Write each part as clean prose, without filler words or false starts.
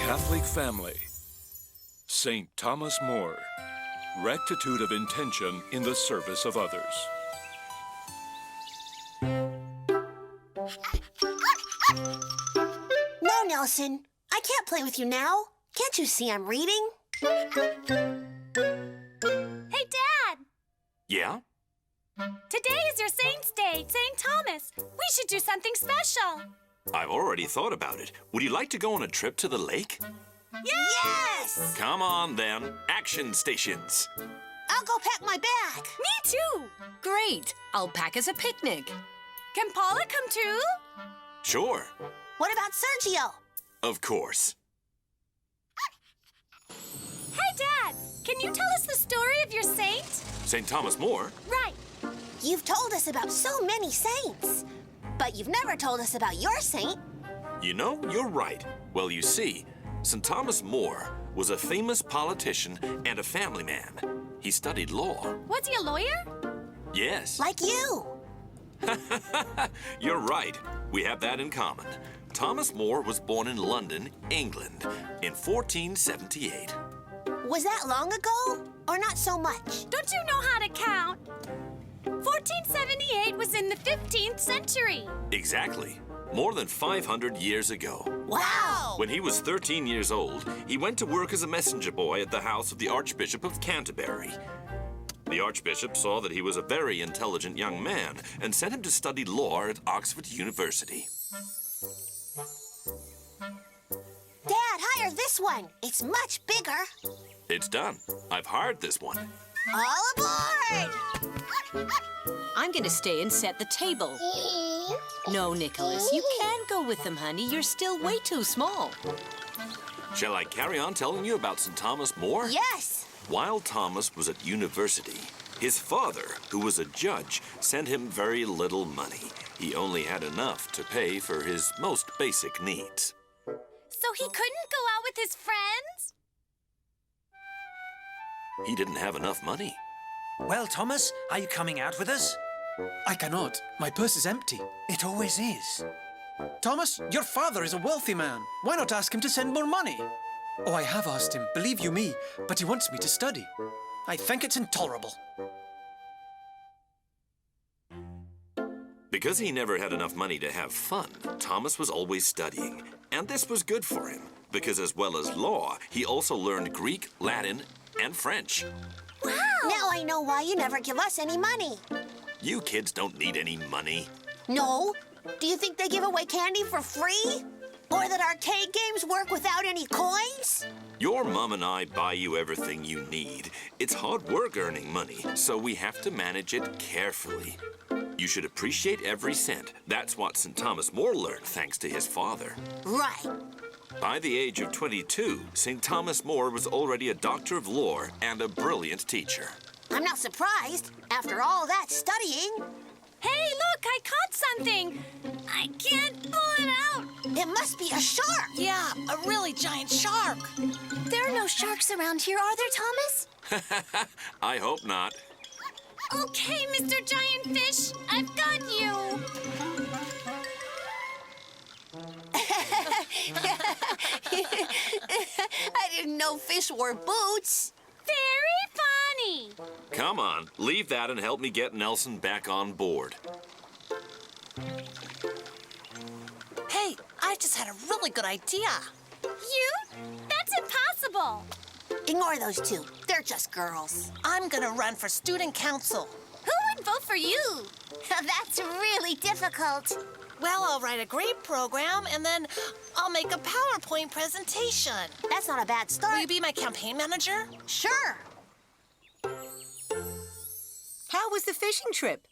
Catholic family. St. Thomas More. Rectitude of intention in the service of others. No, Nelson. I can't play with you now. Can't you see I'm reading? Hey, Dad! Yeah? Today is your Saint's Day, St. Thomas. We should do something special. I've already thought about it. Would you like to go on a trip to the lake? Yes! Come on, then. Action stations. I'll go pack my bag. Me too! Great! I'll pack us a picnic. Can Paula come too? Sure. What about Sergio? Of course. Hey, Dad! Can you tell us the story of your saint? St. Thomas More? Right. You've told us about so many saints, but you've never told us about your saint. You know, you're right. Well, you see, St. Thomas More was a famous politician and a family man. He studied law. Was he a lawyer? Yes. Like you. You're right. We have that in common. Thomas More was born in London, England, in 1478. Was that long ago, or not so much? Don't you know how to count? 1478 was in the 15th century. Exactly. More than 500 years ago. Wow! When he was 13 years old, he went to work as a messenger boy at the house of the Archbishop of Canterbury. The Archbishop saw that he was a very intelligent young man and sent him to study law at Oxford University. Dad, hire this one. It's much bigger. It's done. I've hired this one. All aboard! I'm going to stay and set the table. No, Nicholas, you can't go with them, honey. You're still way too small. Shall I carry on telling you about St. Thomas More? Yes. While Thomas was at university, his father, who was a judge, sent him very little money. He only had enough to pay for his most basic needs. So he couldn't go out with his friends? He didn't have enough money. Well, Thomas, are you coming out with us? I cannot. My purse is empty. It always is. Thomas, your father is a wealthy man. Why not ask him to send more money? Oh, I have asked him, believe you me, but he wants me to study. I think it's intolerable. Because he never had enough money to have fun, Thomas was always studying. And this was good for him, because as well as law, he also learned Greek, Latin, and French. Wow! Now I know why you never give us any money. You kids don't need any money. No? Do you think they give away candy for free? Or that arcade games work without any coins? Your mom and I buy you everything you need. It's hard work earning money, so we have to manage it carefully. You should appreciate every cent. That's what St. Thomas More learned thanks to his father. Right. By the age of 22, St. Thomas More was already a doctor of law and a brilliant teacher. I'm not surprised. After all that studying. Hey, look, I caught something. I can't pull it out. It must be a shark. Yeah, a really giant shark. There are no sharks around here, are there, Thomas? I hope not. Okay, Mr. Giant Fish, I've got you. I didn't know fish wore boots. Very funny. Come on, leave that and help me get Nelson back on board. Hey, I just had a really good idea. You? That's impossible. Ignore those two. They're just girls. I'm gonna run for student council. Who would vote for you? That's really difficult. Well, I'll write a great program, and then I'll make a PowerPoint presentation. That's not a bad Will start. you be my campaign manager? Sure. How was the fishing trip?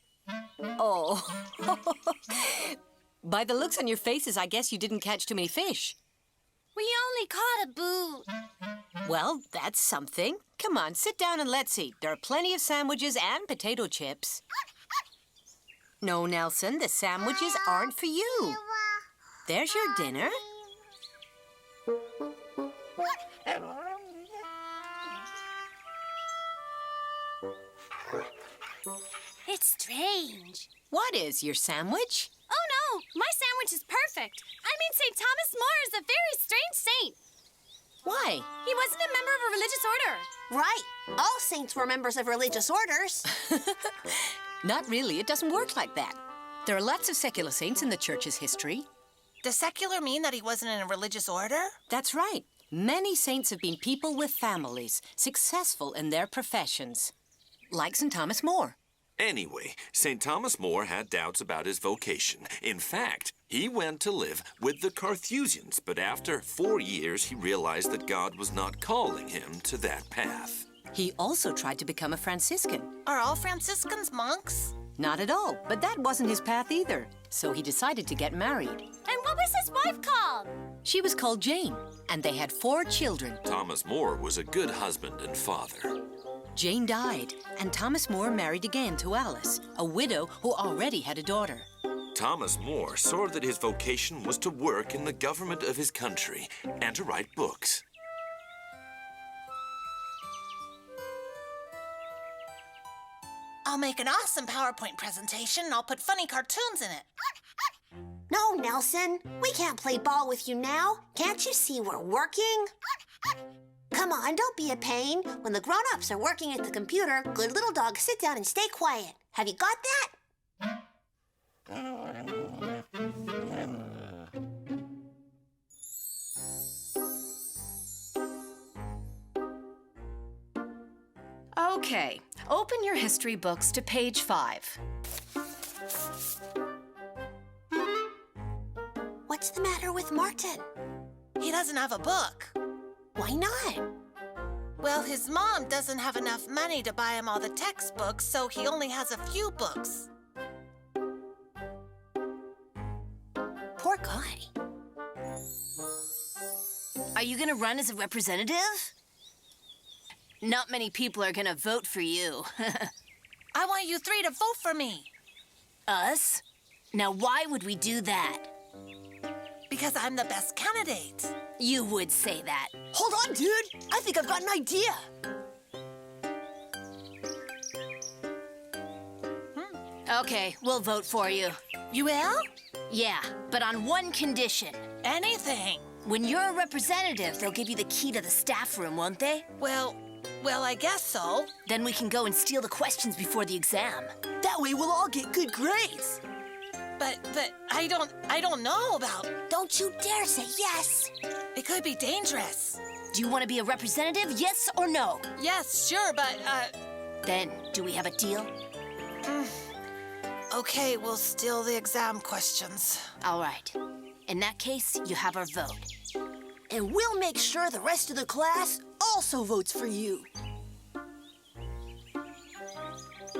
Oh. By the looks on your faces, I guess you didn't catch too many fish. We only caught a boot. Well, that's something. Come on, sit down and let's eat. There are plenty of sandwiches and potato chips. No, Nelson, the sandwiches aren't for you. There's your dinner. It's strange. What is your sandwich? Oh, no, my sandwich is perfect. I mean, St. Thomas More is a very strange saint. Why? He wasn't a member of a religious order. Right. All saints were members of religious orders. Not really. It doesn't work like that. There are lots of secular saints in the church's history. Does secular mean that he wasn't in a religious order? That's right. Many saints have been people with families, successful in their professions. Like St. Thomas More. Anyway, St. Thomas More had doubts about his vocation. In fact, he went to live with the Carthusians, but after 4 years, he realized that God was not calling him to that path. He also tried to become a Franciscan. Are all Franciscans monks? Not at all, but that wasn't his path either. So he decided to get married. And what was his wife called? She was called Jane, and they had 4 children. Thomas More was a good husband and father. Jane died, and Thomas More married again to Alice, a widow who already had a daughter. Thomas More saw that his vocation was to work in the government of his country and to write books. I'll make an awesome PowerPoint presentation and I'll put funny cartoons in it. No, Nelson. We can't play ball with you now. Can't you see we're working? Come on, don't be a pain. When the grown-ups are working at the computer, good little dog, sit down and stay quiet. Have you got that? Okay, open your history books to page 5. What's the matter with Martin? He doesn't have a book. Why not? Well, his mom doesn't have enough money to buy him all the textbooks, so he only has a few books. Poor guy. Are you gonna run as a representative? Not many people are gonna vote for you. I want you 3 to vote for me. Us? Now, why would we do that? Because I'm the best candidate. You would say that. Hold on, dude. I think I've got an idea. Okay, we'll vote for you. You will? Yeah, but on one condition. Anything. When you're a representative, they'll give you the key to the staff room, won't they? Well, I guess so. Then we can go and steal the questions before the exam. That way we'll all get good grades. But I don't know about... Don't you dare say yes. It could be dangerous. Do you want to be a representative, yes or no? Yes, sure, but, Then, do we have a deal? Okay, we'll steal the exam questions. All right. In that case, you have our vote. And we'll make sure the rest of the class also votes for you.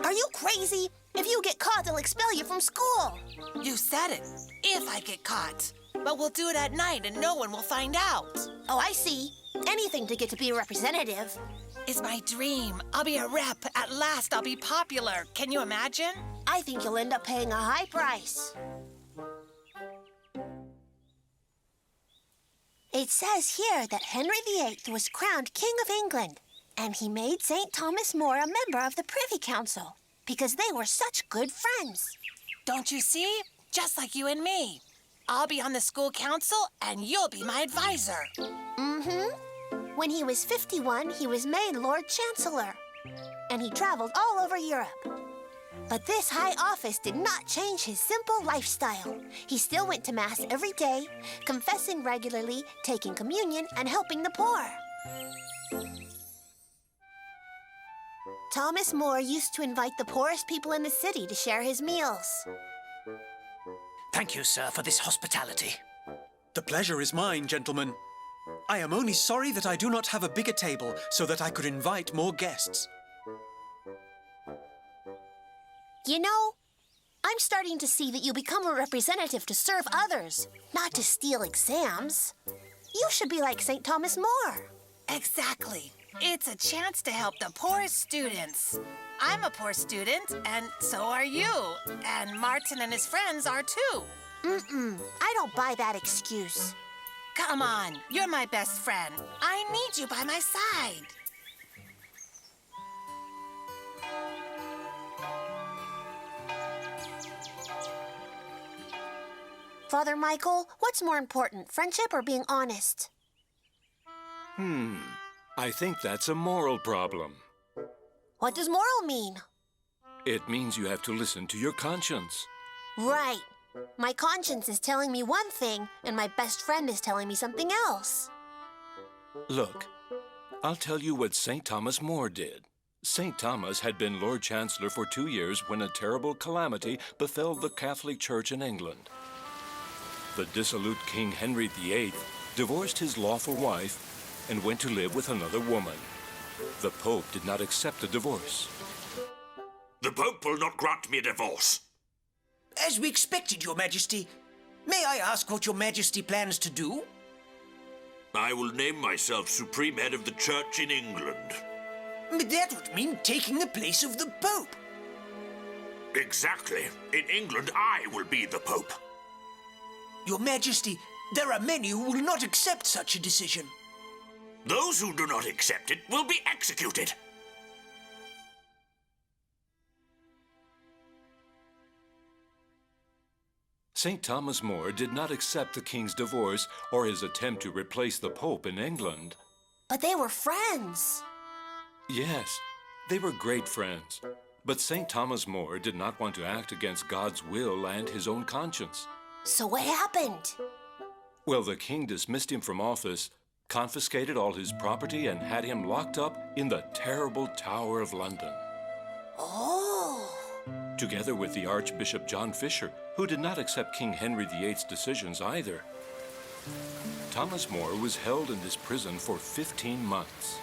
Are you crazy? If you get caught, they'll expel you from school. You said it. If I get caught. But we'll do it at night and no one will find out. Oh, I see. Anything to get to be a representative. It's my dream. I'll be a rep. At last, I'll be popular. Can you imagine? I think you'll end up paying a high price. It says here that Henry VIII was crowned King of England, and he made St. Thomas More a member of the Privy Council because they were such good friends. Don't you see? Just like you and me. I'll be on the school council, and you'll be my advisor. Mm-hmm. When he was 51, he was made Lord Chancellor, and he traveled all over Europe. But this high office did not change his simple lifestyle. He still went to Mass every day, confessing regularly, taking communion, and helping the poor. Thomas More used to invite the poorest people in the city to share his meals. Thank you, sir, for this hospitality. The pleasure is mine, gentlemen. I am only sorry that I do not have a bigger table so that I could invite more guests. You know, I'm starting to see that you become a representative to serve others, not to steal exams. You should be like St. Thomas More. Exactly. It's a chance to help the poorest students. I'm a poor student, and so are you. And Martin and his friends are too. I don't buy that excuse. Come on, you're my best friend. I need you by my side. Father Michael, what's more important, friendship or being honest? I think that's a moral problem. What does moral mean? It means you have to listen to your conscience. Right. My conscience is telling me one thing, and my best friend is telling me something else. Look, I'll tell you what St. Thomas More did. St. Thomas had been Lord Chancellor for 2 years when a terrible calamity befell the Catholic Church in England. The dissolute King Henry VIII divorced his lawful wife and went to live with another woman. The Pope did not accept the divorce. The Pope will not grant me a divorce. As we expected, Your Majesty. May I ask what Your Majesty plans to do? I will name myself Supreme Head of the Church in England. But that would mean taking the place of the Pope. Exactly. In England, I will be the Pope. Your Majesty, there are many who will not accept such a decision. Those who do not accept it will be executed. St. Thomas More did not accept the king's divorce or his attempt to replace the Pope in England. But they were friends. Yes, they were great friends. But St. Thomas More did not want to act against God's will and his own conscience. So what happened? Well, the king dismissed him from office, confiscated all his property, and had him locked up in the terrible Tower of London. Oh. Together with the Archbishop John Fisher, who did not accept King Henry VIII's decisions either. Thomas More was held in this prison for 15 months.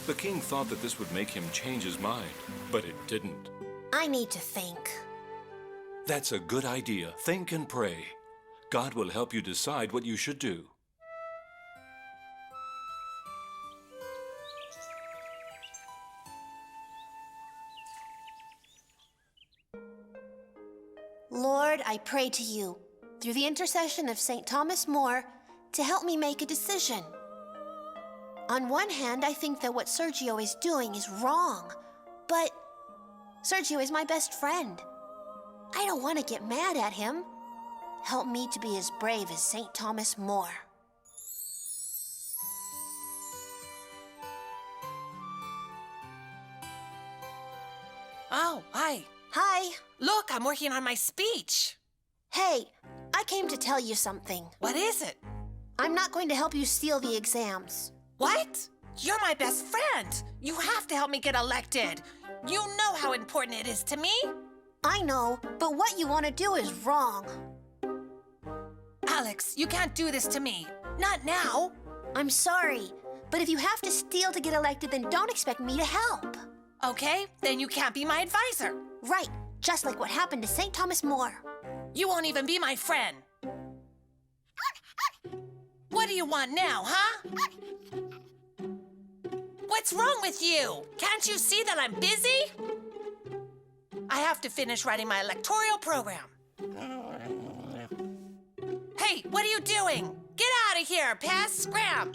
The king thought that this would make him change his mind, but it didn't. I need to think. That's a good idea. Think and pray. God will help you decide what you should do. Lord, I pray to you, through the intercession of St. Thomas More, to help me make a decision. On one hand, I think that what Sergio is doing is wrong, but Sergio is my best friend. I don't want to get mad at him. Help me to be as brave as St. Thomas More. Oh, hi. Hi. Look, I'm working on my speech. Hey, I came to tell you something. What is it? I'm not going to help you steal the exams. What? You're my best friend. You have to help me get elected. You know how important it is to me. I know, but what you want to do is wrong. Alex, you can't do this to me. Not now. I'm sorry, but if you have to steal to get elected, then don't expect me to help. Okay, then you can't be my advisor. Right, just like what happened to St. Thomas More. You won't even be my friend. What do you want now, huh? What's wrong with you? Can't you see that I'm busy? I have to finish writing my electoral program. Hey, what are you doing? Get out of here, pass, scram!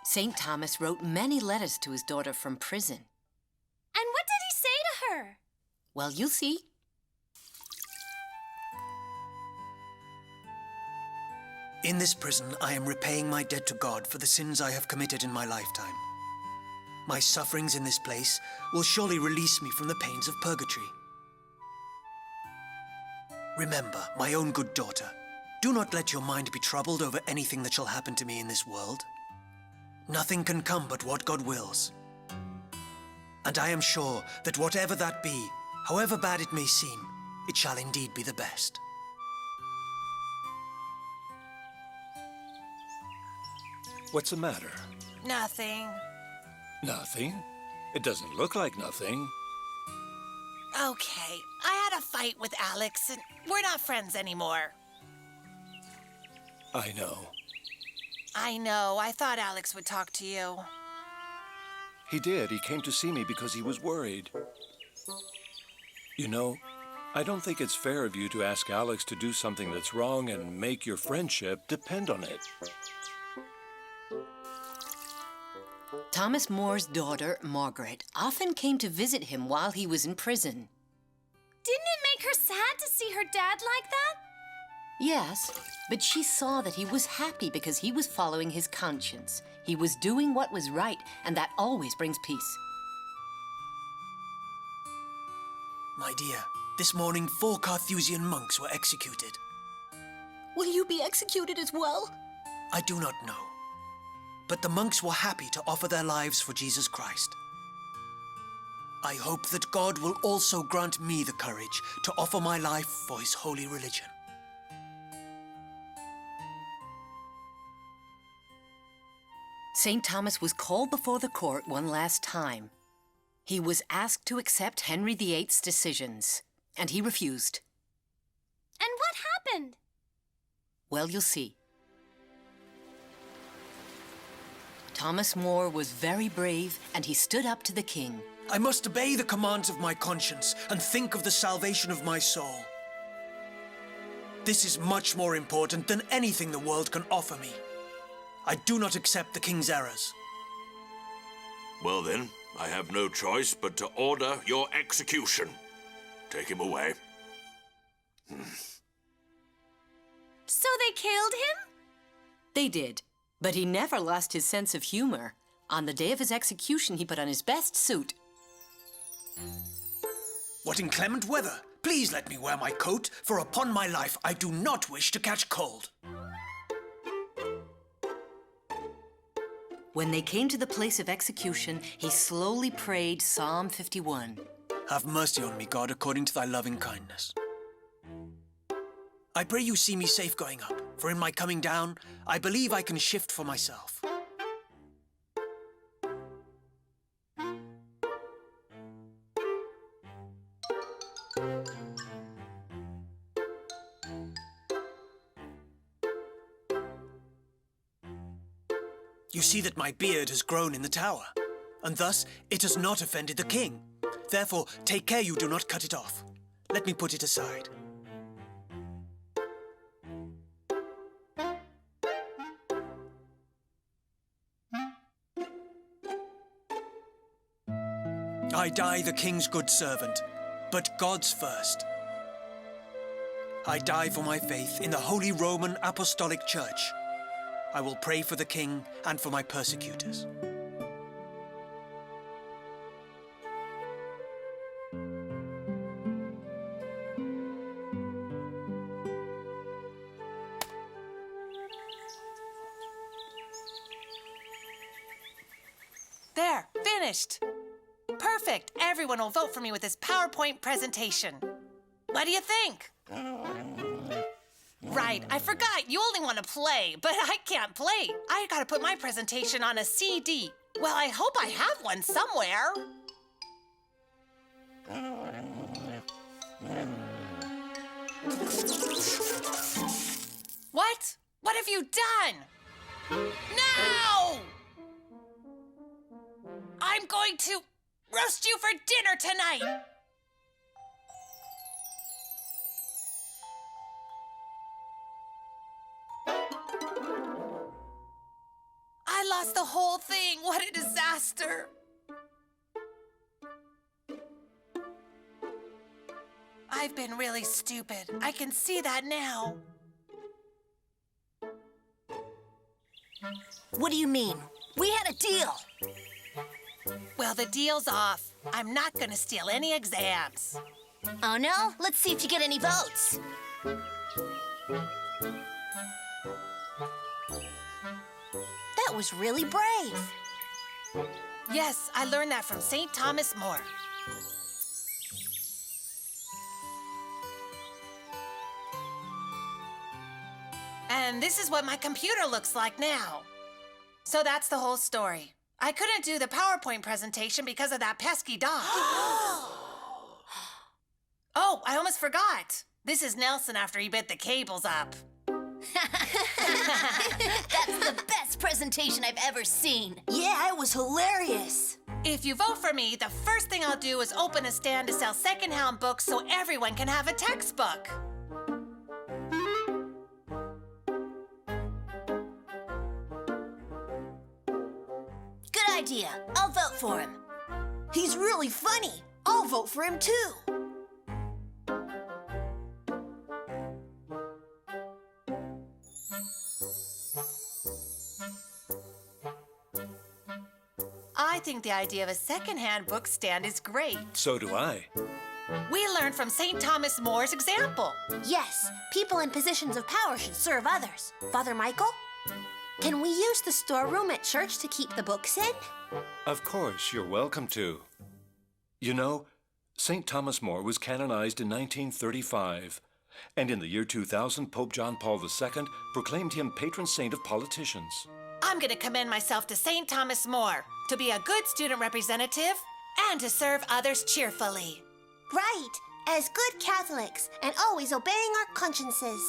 St. Thomas wrote many letters to his daughter from prison. And what did he say to her? Well, you'll see. In this prison, I am repaying my debt to God for the sins I have committed in my lifetime. My sufferings in this place will surely release me from the pains of purgatory. Remember, my own good daughter, do not let your mind be troubled over anything that shall happen to me in this world. Nothing can come but what God wills. And I am sure that whatever that be, however bad it may seem, it shall indeed be the best. What's the matter? Nothing. Nothing? It doesn't look like nothing. Okay, I had a fight with Alex, and we're not friends anymore. I know. I know. I thought Alex would talk to you. He did. He came to see me because he was worried. You know, I don't think it's fair of you to ask Alex to do something that's wrong and make your friendship depend on it. Thomas More's daughter, Margaret, often came to visit him while he was in prison. Didn't it make her sad to see her dad like that? Yes, but she saw that he was happy because he was following his conscience. He was doing what was right, and that always brings peace. My dear, this morning 4 Carthusian monks were executed. Will you be executed as well? I do not know. But the monks were happy to offer their lives for Jesus Christ. I hope that God will also grant me the courage to offer my life for his holy religion. St. Thomas was called before the court one last time. He was asked to accept Henry VIII's decisions, and he refused. And what happened? Well, you'll see. Thomas More was very brave, and he stood up to the king. I must obey the commands of my conscience and think of the salvation of my soul. This is much more important than anything the world can offer me. I do not accept the king's errors. Well then, I have no choice but to order your execution. Take him away. So they killed him? They did, but he never lost his sense of humor. On the day of his execution, he put on his best suit. What inclement weather! Please let me wear my coat, for upon my life I do not wish to catch cold. When they came to the place of execution, he slowly prayed Psalm 51. Have mercy on me, God, according to thy loving kindness. I pray you see me safe going up, for in my coming down, I believe I can shift for myself. You see that my beard has grown in the tower, and thus it has not offended the king. Therefore, take care you do not cut it off. Let me put it aside. I die the king's good servant, but God's first. I die for my faith in the Holy Roman Apostolic Church. I will pray for the king and for my persecutors. There, finished. Perfect. Everyone will vote for me with this PowerPoint presentation. What do you think? Right, I forgot. You only want to play, but I can't play. I gotta put my presentation on a CD. Well, I hope I have one somewhere. What? What have you done? No! I'm going to roast you for dinner tonight. I lost the whole thing. What a disaster. I've been really stupid. I can see that now. What do you mean? We had a deal. Well, the deal's off. I'm not gonna steal any exams. Oh, no? Let's see if you get any votes. That was really brave. Yes, I learned that from St. Thomas More. And this is what my computer looks like now. So that's the whole story. I couldn't do the PowerPoint presentation because of that pesky dog. Oh, I almost forgot. This is Nelson after he bit the cables up. That's the best presentation I've ever seen. Yeah, it was hilarious. If you vote for me, the first thing I'll do is open a stand to sell secondhand books so everyone can have a textbook. Good idea. I'll vote for him. He's really funny. I'll vote for him too. I think the idea of a second-hand book stand is great. So do I. We learn from St. Thomas More's example. Yes, people in positions of power should serve others. Father Michael, can we use the storeroom at church to keep the books in? Of course, you're welcome to. You know, St. Thomas More was canonized in 1935. And in the year 2000, Pope John Paul II proclaimed him patron saint of politicians. I'm going to commend myself to St. Thomas More to be a good student representative and to serve others cheerfully. Right, as good Catholics and always obeying our consciences.